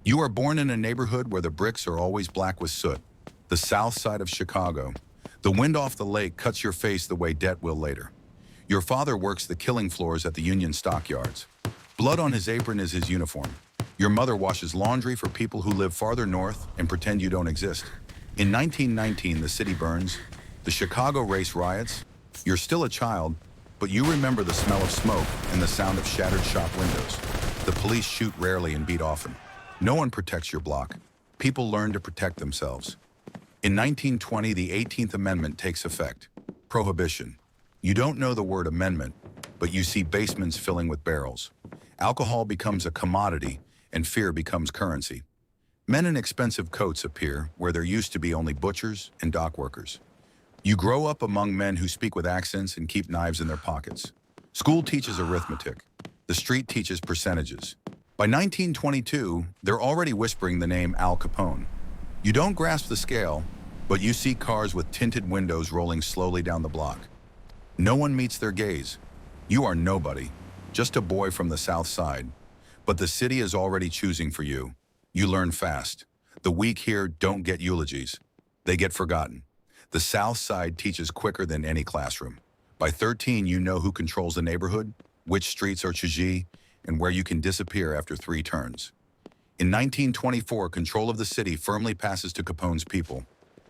You are born in a neighborhood where the bricks are always black with soot. The south side of Chicago. The wind off the lake cuts your face the way debt will later. Your father works the killing floors at the Union stockyards. Blood on his apron is his uniform. Your mother washes laundry for people who live farther north and pretend you don't exist. In 1919, the city burns. The Chicago race riots. You're still a child, but you remember the smell of smoke and the sound of shattered shop windows. The police shoot rarely and beat often. No one protects your block. People learn to protect themselves. In 1920, the 18th Amendment takes effect. Prohibition. You don't know the word amendment, but you see basements filling with barrels. Alcohol becomes a commodity, and fear becomes currency. Men in expensive coats appear where there used to be only butchers and dock workers. You grow up among men who speak with accents and keep knives in their pockets. School teaches arithmetic. The street teaches percentages. By 1922, they're already whispering the name Al Capone. You don't grasp the scale, but you see cars with tinted windows rolling slowly down the block. No one meets their gaze. You are nobody, just a boy from the South Side. But the city is already choosing for you. You learn fast. The weak here don't get eulogies. They get forgotten. The South Side teaches quicker than any classroom. By 13, you know who controls the neighborhood, which streets are Chiji, and where you can disappear after 3 turns. In 1924, control of the city firmly passes to Capone's people.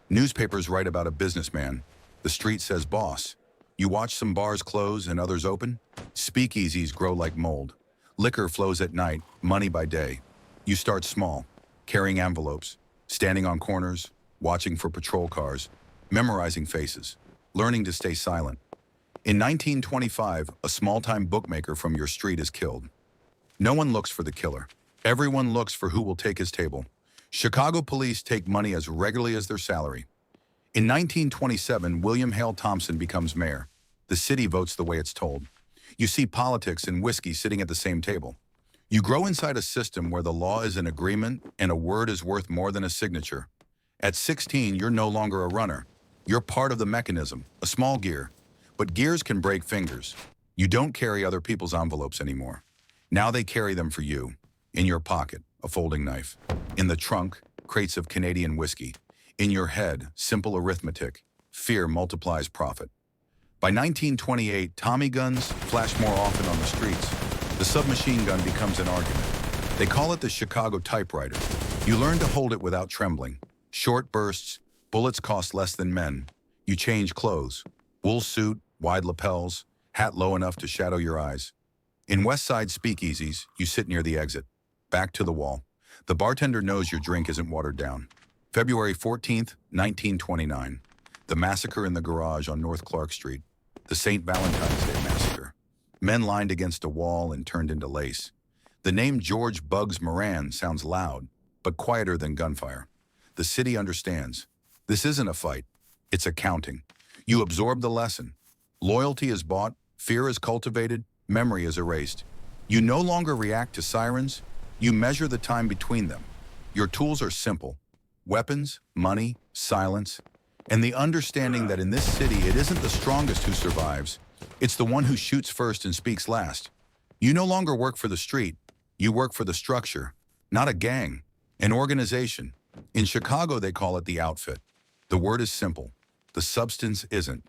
Newspapers write about a businessman. The street says boss. You watch some bars close and others open. Speakeasies grow like mold. Liquor flows at night, money by day. You start small, carrying envelopes, standing on corners, watching for patrol cars, memorizing faces, learning to stay silent. In 1925, a small-time bookmaker from your street is killed. No one looks for the killer. Everyone looks for who will take his table. Chicago police take money as regularly as their salary. In 1927, William Hale Thompson becomes mayor. The city votes the way it's told. You see politics and whiskey sitting at the same table. You grow inside a system where the law is an agreement and a word is worth more than a signature. At 16, you're no longer a runner. You're part of the mechanism, a small gear. But gears can break fingers. You don't carry other people's envelopes anymore. Now they carry them for you. In your pocket, a folding knife. In the trunk, crates of Canadian whiskey. In your head, simple arithmetic. Fear multiplies profit. By 1928, Tommy guns flash more often on the streets. The submachine gun becomes an argument. They call it the Chicago typewriter. You learn to hold it without trembling. Short bursts, bullets cost less than men. You change clothes. Wool suit, wide lapels, hat low enough to shadow your eyes. In West Side speakeasies, you sit near the exit, back to the wall. The bartender knows your drink isn't watered down. February 14th, 1929. The massacre in the garage on North Clark Street. The St. Valentine's Day massacre. Men lined against a wall and turned into lace. The name George Bugs Moran sounds loud, but quieter than gunfire. The city understands. This isn't a fight. It's accounting. You absorb the lesson. Loyalty is bought, fear is cultivated, memory is erased. You no longer react to sirens. You measure the time between them. Your tools are simple. Weapons, money, silence, and the understanding that in this city it isn't the strongest who survives, it's the one who shoots first and speaks last. You no longer work for the street, you work for the structure, not a gang, an organization. In Chicago they call it the outfit. The word is simple, the substance isn't.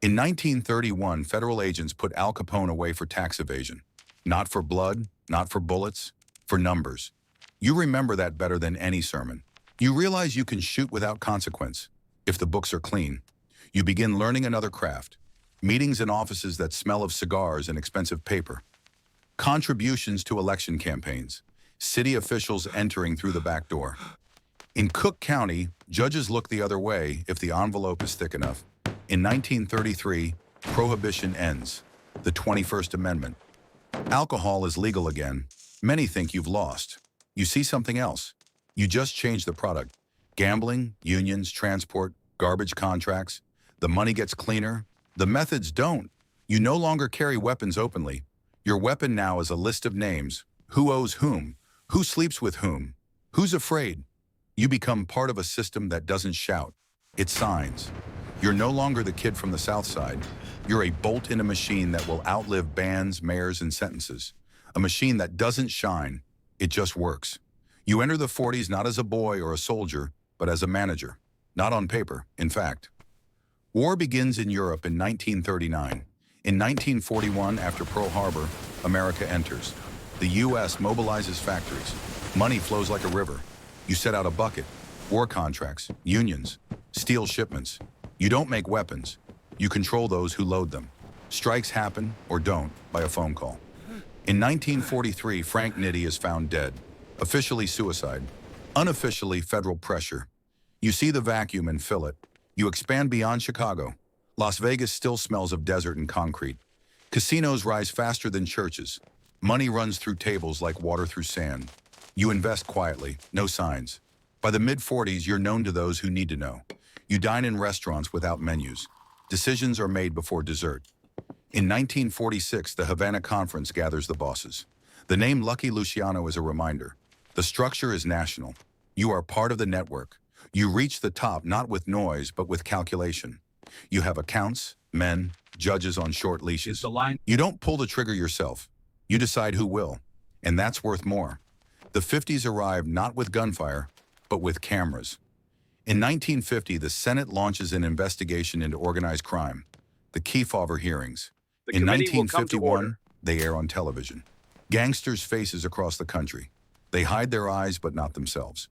In 1931, federal agents put Al Capone away for tax evasion. Not for blood, not for bullets, for numbers. You remember that better than any sermon. You realize you can shoot without consequence, if the books are clean. You begin learning another craft. Meetings in offices that smell of cigars and expensive paper. Contributions to election campaigns. City officials entering through the back door. In Cook County, judges look the other way if the envelope is thick enough. In 1933, prohibition ends. The 21st Amendment. Alcohol is legal again. Many think you've lost. You see something else. You just changed the product. Gambling, unions, transport, garbage contracts. The money gets cleaner. The methods don't. You no longer carry weapons openly. Your weapon now is a list of names. Who owes whom? Who sleeps with whom? Who's afraid? You become part of a system that doesn't shout. It signs. You're no longer the kid from the South Side. You're a bolt in a machine that will outlive bans, mayors, and sentences. A machine that doesn't shine. It just works. You enter the 40s not as a boy or a soldier, but as a manager. Not on paper, in fact. War begins in Europe in 1939. In 1941, after Pearl Harbor, America enters. The U.S. mobilizes factories. Money flows like a river. You set out a bucket. War contracts, unions, steel shipments. You don't make weapons. You control those who load them. Strikes happen, or don't, by a phone call. In 1943, Frank Nitti is found dead. Officially suicide. Unofficially federal pressure. You see the vacuum and fill it. You expand beyond Chicago. Las Vegas still smells of desert and concrete. Casinos rise faster than churches. Money runs through tables like water through sand. You invest quietly, no signs. By the mid-40s, you're known to those who need to know. You dine in restaurants without menus. Decisions are made before dessert. In 1946, the Havana Conference gathers the bosses. The name Lucky Luciano is a reminder. The structure is national. You are part of the network. You reach the top not with noise, but with calculation. You have accounts, men, judges on short leashes. You don't pull the trigger yourself. You decide who will. And that's worth more. The 50s arrived not with gunfire, but with cameras. In 1950, the Senate launches an investigation into organized crime, the Kefauver hearings. In 1951, they air on television. Gangsters' faces across the country. They hide their eyes, but not themselves.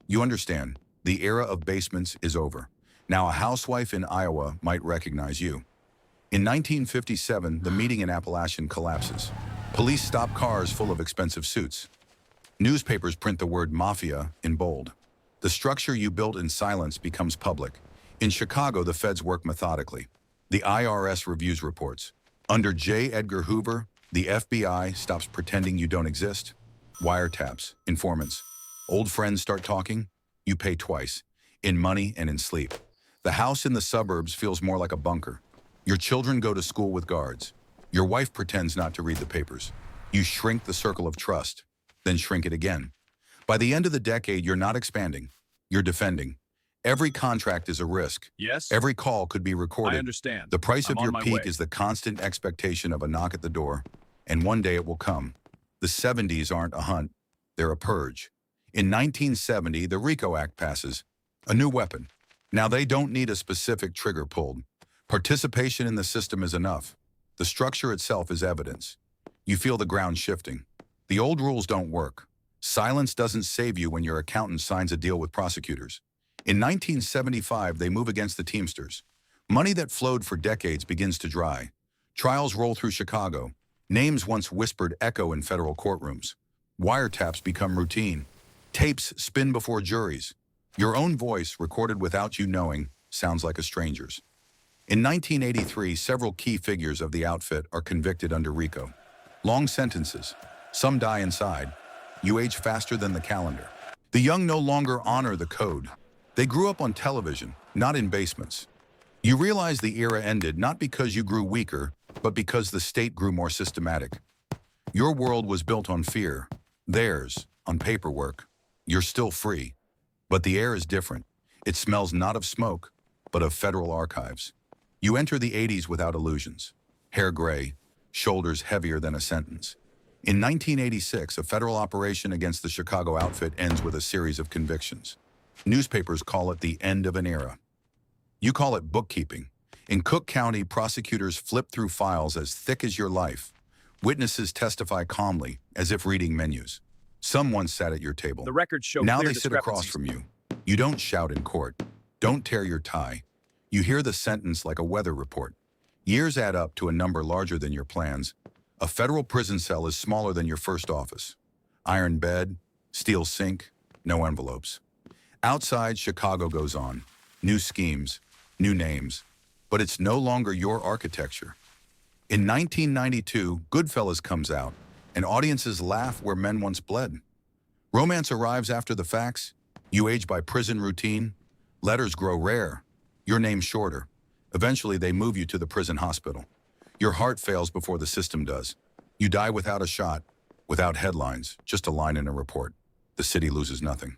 You understand, the era of basements is over. Now a housewife in Iowa might recognize you. In 1957, the meeting in Appalachian collapses. Police stop cars full of expensive suits. Newspapers print the word mafia in bold. The structure you built in silence becomes public. In Chicago, the feds work methodically. The IRS reviews reports. Under J. Edgar Hoover, the FBI stops pretending you don't exist. Wiretaps, informants. Old friends start talking. You pay twice, in money and in sleep. The house in the suburbs feels more like a bunker. Your children go to school with guards. Your wife pretends not to read the papers. You shrink the circle of trust, then shrink it again. By the end of the decade, you're not expanding. You're defending. Every contract is a risk. Yes? Every call could be recorded. I understand. The price of I'm your on my peak way. is the constant expectation of a knock at the door, and one day it will come. The 70s aren't a hunt. They're a purge. In 1970, the RICO Act passes. A new weapon. Now they don't need a specific trigger pulled. Participation in the system is enough. The structure itself is evidence. You feel the ground shifting. The old rules don't work. Silence doesn't save you when your accountant signs a deal with prosecutors. In 1975, they move against the Teamsters. Money that flowed for decades begins to dry. Trials roll through Chicago. Names once whispered echo in federal courtrooms. Wiretaps become routine. Tapes spin before juries. Your own voice, recorded without you knowing, sounds like a stranger's. In 1983, several key figures of the outfit are convicted under RICO. Long sentences. Some die inside. You age faster than the calendar. The young no longer honor the code. They grew up on television, not in basements. You realize the era ended not because you grew weaker, but because the state grew more systematic. Your world was built on fear. Theirs, on paperwork. You're still free. But the air is different. It smells not of smoke, but of federal archives. You enter the 80s without illusions. Hair gray, shoulders heavier than a sentence. In 1986, a federal operation against the Chicago outfit ends with a series of convictions. Newspapers call it the end of an era. You call it bookkeeping. In Cook County, prosecutors flip through files as thick as your life. Witnesses testify calmly, as if reading menus. Someone sat at your table. The records show Now clear they sit across discrepancies. from you. You don't shout in court. Don't tear your tie. You hear the sentence like a weather report. Years add up to a number larger than your plans. A federal prison cell is smaller than your first office. Iron bed, steel sink, no envelopes. Outside, Chicago goes on. New schemes, new names. But it's no longer your architecture. In 1992, Goodfellas comes out, and audiences laugh where men once bled. Romance arrives after the facts. You age by prison routine. Letters grow rare. Your name shorter. Eventually, they move you to the prison hospital. Your heart fails before the system does. You die without a shot, without headlines, just a line in a report. The city loses nothing.